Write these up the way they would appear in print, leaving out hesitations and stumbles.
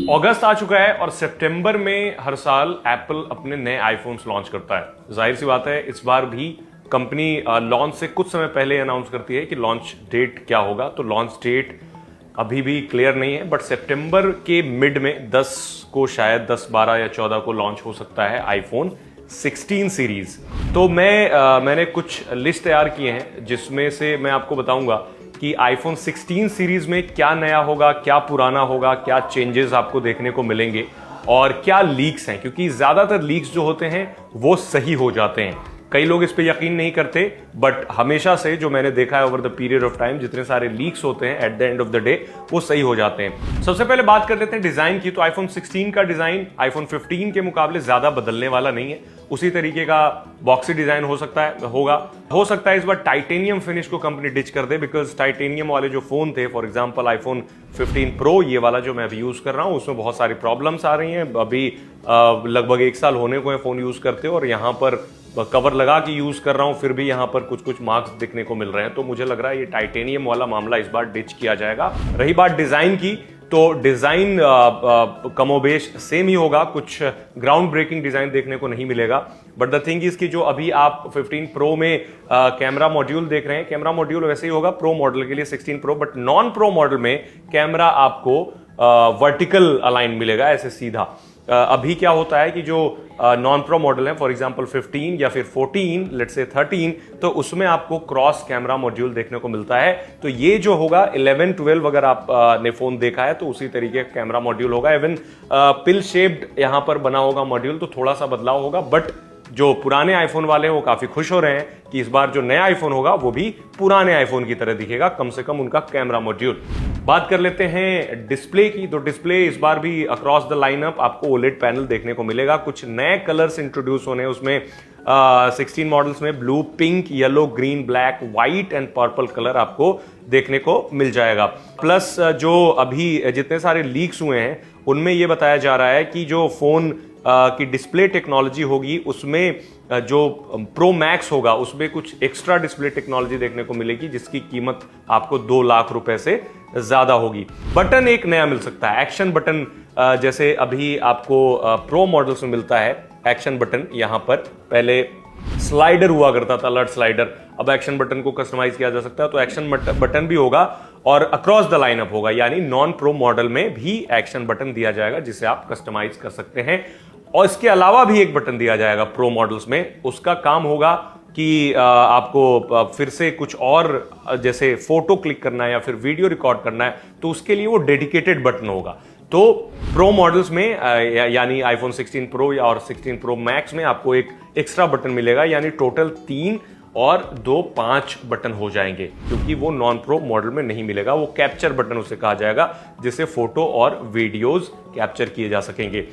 अगस्त आ चुका है और सितंबर में हर साल एप्पल अपने नए आईफोन्स लॉन्च करता है। जाहिर सी बात है इस बार भी कंपनी लॉन्च से कुछ समय पहले अनाउंस करती है कि लॉन्च डेट क्या होगा। तो लॉन्च डेट अभी भी क्लियर नहीं है, बट सितंबर के मिड में 10 को शायद 10, 12 या 14 को लॉन्च हो सकता है आईफोन 16 सीरीज। तो मैंने कुछ लिस्ट तैयार किए हैं जिसमें से मैं आपको बताऊंगा कि आईफोन 16 सीरीज में क्या नया होगा, क्या पुराना होगा, क्या चेंजेस आपको देखने को मिलेंगे और क्या लीक्स हैं, क्योंकि ज्यादातर लीक्स जो होते हैं वो सही हो जाते हैं। कई लोग इस पे यकीन नहीं करते, बट हमेशा से जो मैंने देखा है over the period of time, जितने सारे लीक्स होते हैं at the end of the day वो सही हो जाते हैं। सबसे पहले बात कर लेते हैं डिजाइन की। तो आईफोन 16 का डिजाइन आईफोन 15 के मुकाबले ज्यादा बदलने वाला नहीं है। उसी तरीके का बॉक्सी डिजाइन हो सकता है इस बार टाइटेनियम फिनिश को कंपनी डिच कर दे, बिकॉज टाइटेनियम वाले जो फोन थे, फॉर एग्जांपल आईफोन 15 प्रो, ये वाला जो मैं अभी यूज कर रहा हूं, उसमें बहुत सारी प्रॉब्लम्स आ रही हैं। अभी लगभग 1 साल होने को है फोन यूज करते हो और यहां पर कवर लगा के यूज कर रहा हूं, फिर भी यहां पर कुछ मार्क्स दिखने को मिल रहे हैं। तो मुझे लग रहा है ये टाइटेनियम वाला मामला इस बार डिच किया जाएगा। रही बात डिजाइन की, तो डिजाइन कमोबेश सेम ही होगा, कुछ ग्राउंड ब्रेकिंग डिजाइन देखने को नहीं मिलेगा। बट द थिंग इज कि जो अभी आप 15 प्रो में कैमरा मॉड्यूल देख रहे हैं, कैमरा मॉड्यूल वैसे ही होगा प्रो मॉडल के लिए 16 pro, but non pro model में कैमरा आपको वर्टिकल अलाइन मिलेगा, ऐसे सीधा। अभी क्या होता है कि जो नॉन प्रो मॉडल है, फॉर एग्जांपल 15 या फिर 14, लेट्स से 13, तो उसमें आपको क्रॉस कैमरा मॉड्यूल देखने को मिलता है। तो ये जो होगा 11, 12 अगर आप ने फोन देखा है तो उसी तरीके का कैमरा मॉड्यूल होगा। इवन पिल शेप्ड यहां पर बना होगा मॉड्यूल, तो थोड़ा सा बदलाव होगा। बट जो पुराने आईफोन वाले हैं वो काफी खुश हो रहे हैं कि इस बार जो नया आईफोन होगा वो भी पुराने आईफोन की तरह दिखेगा, कम से कम उनका कैमरा मॉड्यूल। बात कर लेते हैं डिस्प्ले की। तो डिस्प्ले इस बार भी अक्रॉस द लाइनअप आपको ओलेड पैनल देखने को मिलेगा। कुछ नए कलर्स इंट्रोड्यूस होने उसमें 16 मॉडल्स में blue, pink, yellow, green, black, white and purple colour आपको देखने को मिल जाएगा। प्लस जो अभी जितने सारे लीक्स हुए हैं उनमें यह बताया जा रहा है कि जो फोन की डिस्प्ले टेक्नोलॉजी होगी उसमें जो प्रो मैक्स होगा उसमें कुछ एक्स्ट्रा डिस्प्ले टेक्नोलॉजी देखने को मिलेगी, जिसकी कीमत आपको 2 लाख रुपए से ज्यादा होगी। बटन एक नया मिल सकता है, एक्शन बटन, जैसे अभी आपको प्रो मॉडल्स में मिलता है एक्शन बटन। यहां पर पहले स्लाइडर हुआ करता था, अलर्ट स्लाइडर, अब एक्शन बटन को कस्टमाइज किया जा सकता है। तो एक्शन बटन भी होगा और अक्रॉस द लाइनअप होगा, यानी नॉन प्रो मॉडल में भी एक्शन बटन दिया जाएगा जिसे आप कस्टमाइज कर सकते हैं। और इसके अलावा भी एक बटन दिया जाएगा प्रो मॉडल्स में, उसका काम होगा कि आपको फिर से कुछ और, जैसे फोटो क्लिक करना है या फिर वीडियो रिकॉर्ड करना है, तो उसके लिए वो डेडिकेटेड बटन होगा। तो प्रो मॉडल्स में यानी आईफोन 16 प्रो या और 16 प्रो मैक्स में आपको एक एक्स्ट्रा बटन मिलेगा, यानी टोटल 3 और 2 5 बटन हो जाएंगे, क्योंकि वो नॉन प्रो मॉडल में नहीं मिलेगा। वो कैप्चर बटन उसे कहा जाएगा, जिससे फोटो और वीडियोस कैप्चर किए जा सकेंगे।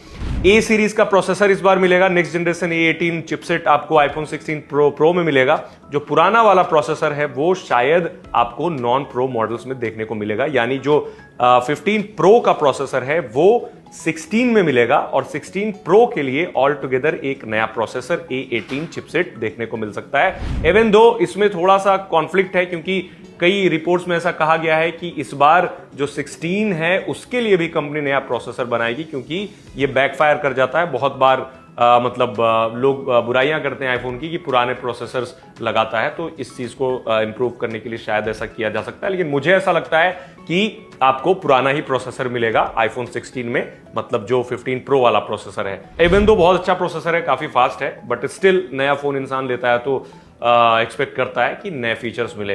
ए सीरीज का प्रोसेसर इस बार मिलेगा, नेक्स्ट जनरेशन A18 चिपसेट आपको आईफोन 16 प्रो में मिलेगा। जो पुराना वाला प्रोसेसर है वो शायद आपको नॉन प्रो मॉडल्स में देखने को मिलेगा, यानी जो 15 प्रो का प्रोसेसर है वो 16 में मिलेगा और 16 प्रो के लिए ऑल टुगेदर एक नया प्रोसेसर A18 चिपसेट देखने को मिल सकता है। इवन दो इसमें थोड़ा सा कॉन्फ्लिक्ट है, क्योंकि कई रिपोर्ट्स में ऐसा कहा गया है कि इस बार जो 16 है उसके लिए भी कंपनी नया प्रोसेसर बनाएगी, क्योंकि ये बैकफायर कर जाता है बहुत बार। लोग बुराइयां करते हैं आईफोन की कि पुराने प्रोसेसर्स लगाता है, तो इस चीज को इंप्रूव करने के लिए शायद ऐसा किया जा सकता है। लेकिन मुझे ऐसा लगता है कि आपको पुराना ही प्रोसेसर मिलेगा आईफोन 16 में, मतलब जो 15 प्रो वाला प्रोसेसर है। इवन दो बहुत अच्छा प्रोसेसर है, काफी फास्ट है, बट स्टिल नया फोन इंसान लेता है तो एक्सपेक्ट करता है कि नए फीचर्स मिले।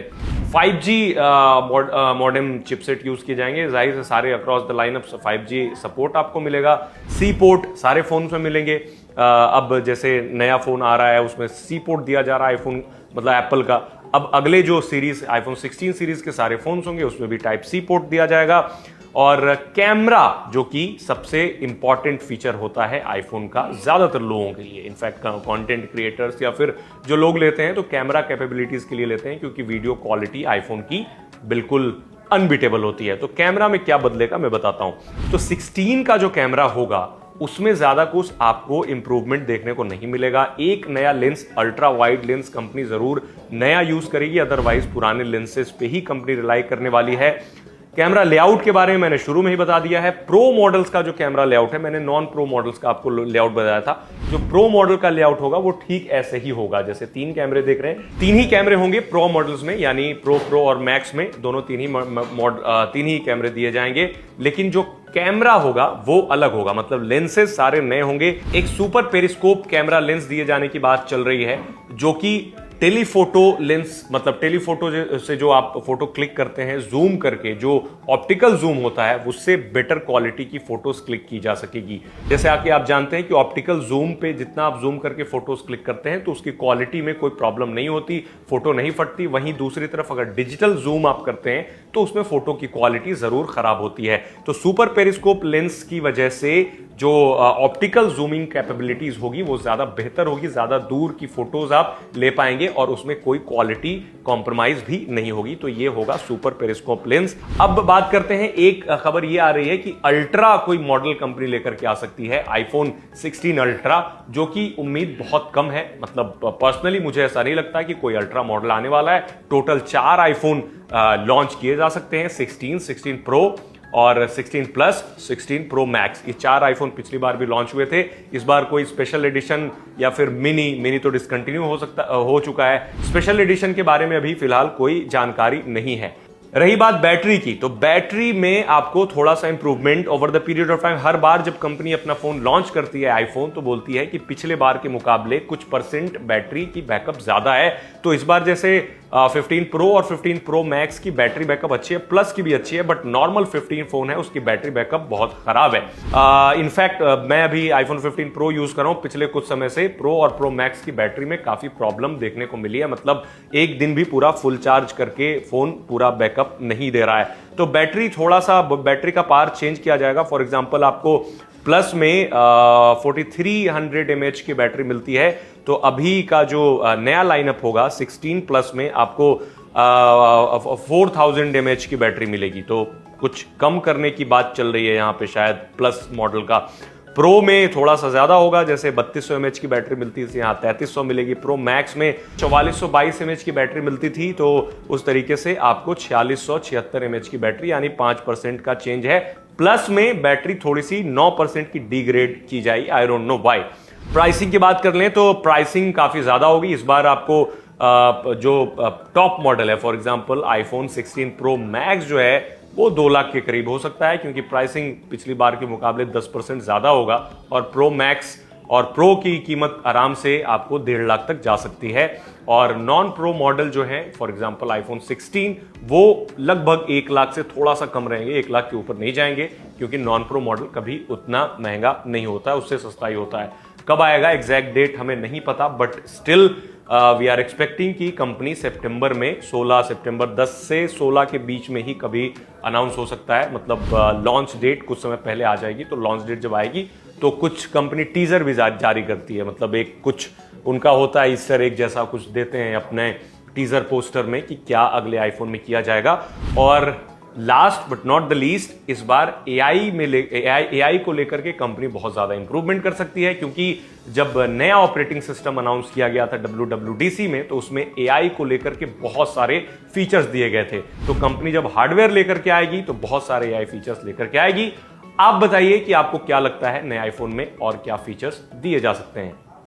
5G मॉडेम चिपसेट यूज किए जाएंगे, जाहिर से सारे across the lineup 5G support आपको मिलेगा। सी पोर्ट सारे फोन में मिलेंगे। अब जैसे नया फोन आ रहा है उसमें सी पोर्ट दिया जा रहा है आईफोन, मतलब एप्पल का। अब अगले जो सीरीज आईफोन 16 सीरीज के सारे फोन होंगे उसमें भी टाइप सी पोर्ट दिया जाएगा। और कैमरा, जो कि सबसे इंपॉर्टेंट फीचर होता है आईफोन का ज्यादातर लोगों के लिए, इनफैक्ट कंटेंट क्रिएटर्स या फिर जो लोग लेते हैं तो कैमरा कैपेबिलिटीज के लिए लेते हैं, क्योंकि वीडियो क्वालिटी आईफोन की बिल्कुल अनबीटेबल होती है। तो कैमरा में क्या बदलेगा मैं बताता हूं। तो 16 का जो कैमरा होगा उसमें ज्यादा कुछ आपको इंप्रूवमेंट देखने को नहीं मिलेगा। एक नया lens, ultra wide lens company जरूर नया यूज करेगी, अदरवाइज पुराने लेंसेज पे ही कंपनी रिलाई करने वाली है। कैमरा लेआउट के बारे में मैंने शुरू में ही बता दिया है। प्रो मॉडल्स का जो कैमरा लेआउट है, मैंने नॉन प्रो मॉडल्स का आपको लेआउट बताया था। जो प्रो मॉडल का लेआउट होगा वो ठीक ऐसे ही होगा, जैसे 3 कैमरे देख रहे हैं, 3 ही कैमरे होंगे प्रो मॉडल्स में, यानी प्रो और मैक्स में दोनों 3 ही कैमरे दिए जाएंगे। लेकिन जो कैमरा होगा वो अलग होगा, मतलब लेंसेज सारे नए होंगे। एक सुपर पेरिस्कोप कैमरा लेंस दिए जाने की बात चल रही है, जो कि टेलीफोटो लेंस, मतलब टेलीफोटो से जो आप फोटो क्लिक करते हैं जूम करके, जो ऑप्टिकल जूम होता है उससे बेटर क्वालिटी की फोटोज क्लिक की जा सकेगी। जैसे आके आप जानते हैं कि ऑप्टिकल जूम पे जितना आप जूम करके फोटोज क्लिक करते हैं तो उसकी क्वालिटी में कोई प्रॉब्लम नहीं होती, फोटो नहीं फटती। वहीं दूसरी तरफ अगर डिजिटल जूम आप करते हैं तो उसमें फोटो की क्वालिटी जरूर खराब होती है। तो सुपर पेरिस्कोप लेंस की वजह से जो ऑप्टिकल जूमिंग कैपेबिलिटीज होगी वो ज्यादा बेहतर होगी, ज्यादा दूर की फोटोज आप ले पाएंगे और उसमें कोई क्वालिटी कॉम्प्रोमाइज भी नहीं होगी। तो ये होगा सुपर पेरिस्कोप लेंस। अब बात करते हैं, एक खबर ये आ रही है कि अल्ट्रा कोई मॉडल कंपनी लेकर के आ सकती है, आईफोन 16 अल्ट्रा, जो कि उम्मीद बहुत कम है। मतलब पर्सनली मुझे ऐसा नहीं लगता कि कोई अल्ट्रा मॉडल आने वाला है। टोटल 4 आईफोन लॉन्च किए जा सकते हैं, 16, 16 प्रो और 16 प्लस, 16 प्रो मैक्स। ये 4 आईफोन पिछली बार भी लॉन्च हुए थे। इस बार कोई स्पेशल एडिशन या फिर मिनी तो डिसकंटिन्यू हो चुका है। स्पेशल एडिशन के बारे में अभी फिलहाल कोई जानकारी नहीं है। रही बात बैटरी की, तो बैटरी में आपको थोड़ा सा improvement over the period of time. हर बार जब कंपनी अपना फोन लॉन्च करती है आईफोन, तो बोलती है कि पिछले बार के मुकाबले कुछ परसेंट बैटरी की बैकअप ज्यादा है। तो इस बार जैसे 15 प्रो और 15 प्रो मैक्स की बैटरी बैकअप अच्छी है, प्लस की भी अच्छी है, बट नॉर्मल 15 फोन है उसकी बैटरी बैकअप बहुत खराब है। इनफैक्ट मैं अभी आईफोन 15 प्रो यूज कर रहा हूं, पिछले कुछ समय से प्रो और प्रो मैक्स की बैटरी में काफी प्रॉब्लम देखने को मिली है। मतलब एक दिन भी पूरा फुल चार्ज करके फोन पूरा बैकअप नहीं दे रहा है। तो बैटरी, थोड़ा सा बैटरी का पावर चेंज किया जाएगा। फॉर एग्जांपल आपको प्लस में 4300 mAh की बैटरी मिलती है, तो अभी का जो नया लाइनअप होगा 16 प्लस में आपको 4000 mAh की बैटरी मिलेगी। तो कुछ कम करने की बात चल रही है यहाँ पे शायद प्लस मॉडल का। प्रो में थोड़ा सा ज्यादा होगा, जैसे 3200 mAh की बैटरी मिलती थी, यहाँ 3300 मिलेगी। प्रो मैक्स में 4422 mAh की बैटरी मिलती थी, तो उस तरीके से आपको 4676 mAh की बैटरी, यानी 5% का चेंज है। प्लस में बैटरी थोड़ी सी 9% की डिग्रेड की जाएगी, I don't know why. Pricing की बात कर लें तो प्राइसिंग काफी ज्यादा होगी इस बार। आपको जो टॉप मॉडल है, for example iPhone 16 pro max जो है वो 2 लाख के करीब हो सकता है, क्योंकि प्राइसिंग पिछली बार के मुकाबले 10% ज्यादा होगा। और प्रो मैक्स और प्रो की कीमत आराम से आपको 1.5 लाख तक जा सकती है। और नॉन प्रो मॉडल जो है, फॉर एग्जांपल आईफोन 16, वो लगभग 1 लाख से थोड़ा सा कम रहेंगे, 1 लाख के ऊपर नहीं जाएंगे, क्योंकि नॉन प्रो मॉडल कभी उतना महंगा नहीं होता है, उससे सस्ता ही होता है। कब आएगा एग्जैक्ट डेट हमें नहीं पता, but still we are expecting कि कंपनी सितंबर में 16 सितंबर 10 से 16 के बीच में ही कभी अनाउंस हो सकता है। मतलब लॉन्च डेट कुछ समय पहले आ जाएगी। तो लॉन्च डेट जब आएगी तो कुछ कंपनी टीजर भी जारी करती है, मतलब एक कुछ उनका होता है ईस्टर एग जैसा, कुछ देते हैं अपने टीजर पोस्टर में कि क्या अगले आईफोन में किया जाएगा। और last but not the least, इस बार एआई को लेकर के कंपनी बहुत ज्यादा इंप्रूवमेंट कर सकती है, क्योंकि जब नया ऑपरेटिंग सिस्टम अनाउंस किया गया था WWDC में, तो उसमें एआई को लेकर के बहुत सारे फीचर्स दिए गए थे। तो कंपनी जब हार्डवेयर लेकर के आएगी तो बहुत सारे एआई फीचर्स लेकर के आएगी। आप बताइए कि आपको क्या लगता है नए आईफोन में और क्या फीचर्स दिए जा सकते हैं।